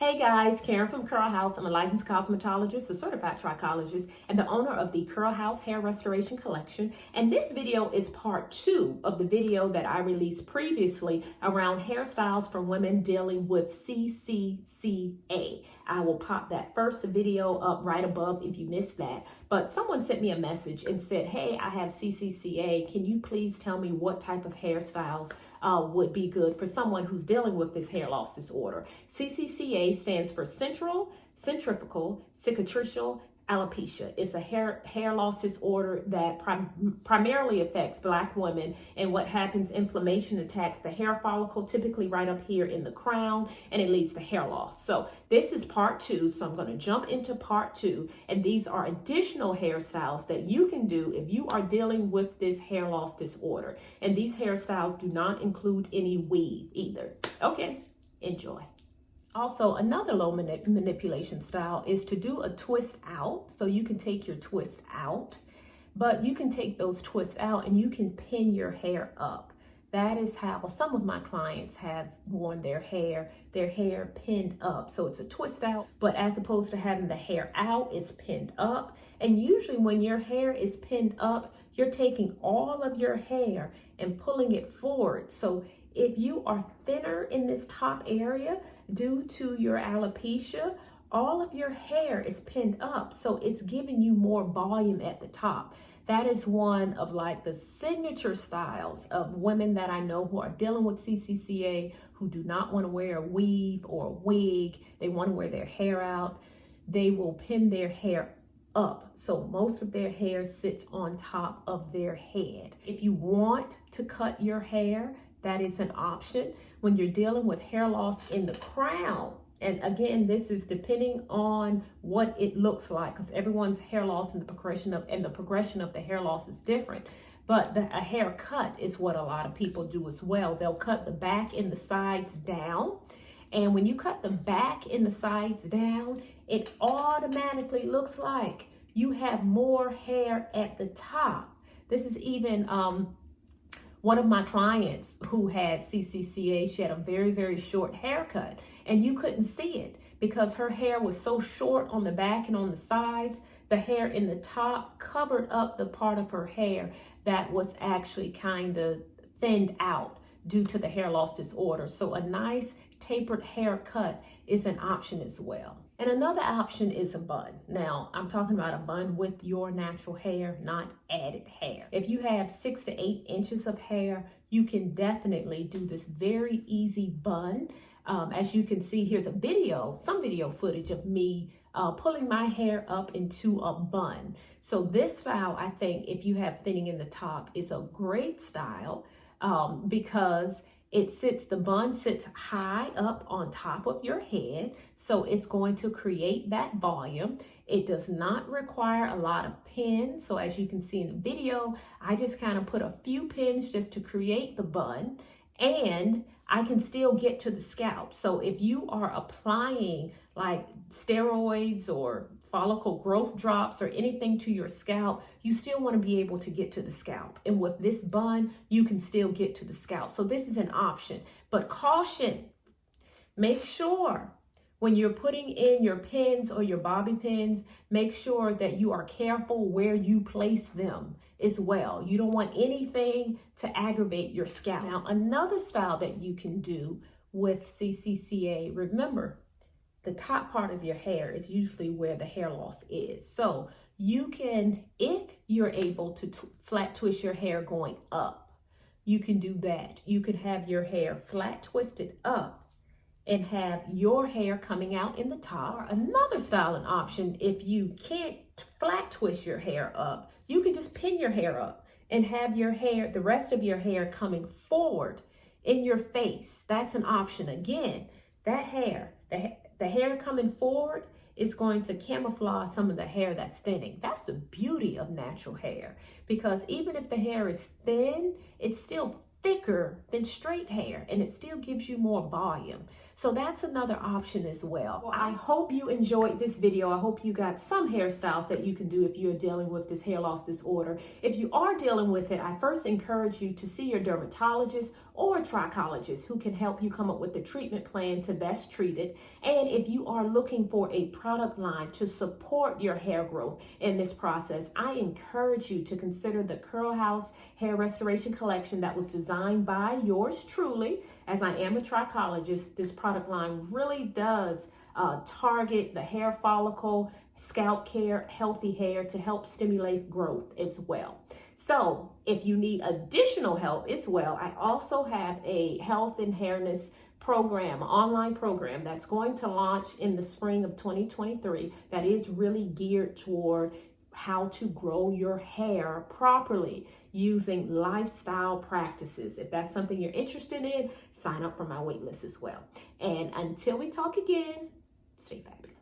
Hey guys, Karen from Curl House. I'm a licensed cosmetologist, a certified trichologist, and the owner of the Curl House Hair Restoration Collection. And this video is part 2 of the video that I released previously around hairstyles for women dealing with CCCA. I will pop that first video up right above if you missed that. But someone sent me a message and said, hey, I have CCCA. Can you please tell me what type of hairstyles would be good for someone who's dealing with this hair loss disorder? CCCA stands for Centrifugal Cicatricial Alopecia. It's a hair loss disorder that primarily affects Black women, and what happens, inflammation attacks the hair follicle, typically right up here in the crown, and it leads to hair loss. So this is part 2, so I'm going to jump into part 2, and these are additional hairstyles that you can do if you are dealing with this hair loss disorder. And these hairstyles do not include any weave either. Okay, enjoy. Also, another low manipulation style is to do a twist out. So you can take your twist out, but you can take those twists out and you can pin your hair up. That is how some of my clients have worn their hair pinned up. So it's a twist out, but as opposed to having the hair out, it's pinned up. And usually when your hair is pinned up, you're taking all of your hair and pulling it forward. So if you are thinner in this top area due to your alopecia, all of your hair is pinned up. So it's giving you more volume at the top. That is one of like the signature styles of women that I know who are dealing with CCCA, who do not want to wear a weave or a wig. They want to wear their hair out. They will pin their hair up. So most of their hair sits on top of their head. If you want to cut your hair, that is an option. When you're dealing with hair loss in the crown, and again, this is depending on what it looks like, because everyone's hair loss and the progression of the hair loss is different. But a hair cut is what a lot of people do as well. They'll cut the back and the sides down. And when you cut the back and the sides down, it automatically looks like you have more hair at the top. This is even one of my clients who had CCCA. She had a very, very short haircut, and you couldn't see it because her hair was so short on the back and on the sides. The hair in the top covered up the part of her hair that was actually kind of thinned out due to the hair loss disorder. So a nice tapered haircut is an option as well. And another option is a bun. Now, I'm talking about a bun with your natural hair, not added hair. If you have 6 to 8 inches of hair, you can definitely do this very easy bun. As you can see, here's some video footage of me pulling my hair up into a bun. So this style, I think, if you have thinning in the top, is a great style because the bun sits high up on top of your head, so it's going to create that volume. It does not require a lot of pins. So as you can see in the video, I just kind of put a few pins just to create the bun, and I can still get to the scalp. So if you are applying like steroids or follicle growth drops or anything to your scalp, you still want to be able to get to the scalp. And with this bun, you can still get to the scalp. So this is an option, but caution, make sure when you're putting in your pins or your bobby pins, make sure that you are careful where you place them as well. You don't want anything to aggravate your scalp. Now, another style that you can do with CCCA, remember, the top part of your hair is usually where the hair loss is. So you can, if you're able to flat twist your hair going up, you can do that. You can have your hair flat twisted up and have your hair coming out in the top. Or another style and option, if you can't flat twist your hair up, you can just pin your hair up and have your hair, the rest of your hair coming forward in your face. That's an option. Again, that hair, the hair coming forward is going to camouflage some of the hair that's thinning. That's the beauty of natural hair, because even if the hair is thin, it's still thicker than straight hair, and it still gives you more volume. So that's another option as well. I hope you enjoyed this video. I hope you got some hairstyles that you can do if you're dealing with this hair loss disorder. If you are dealing with it, I first encourage you to see your dermatologist or trichologist who can help you come up with a treatment plan to best treat it. And if you are looking for a product line to support your hair growth in this process, I encourage you to consider the Curl House Hair Restoration Collection that was designed by yours truly. As I am a trichologist, this product line really does target the hair follicle, scalp care, healthy hair to help stimulate growth as well. So if you need additional help as well, I also have a health and hairness program, online program that's going to launch in the spring of 2023 that is really geared toward how to grow your hair properly using lifestyle practices. If that's something you're interested in, sign up for my waitlist as well. And until we talk again, stay fabulous.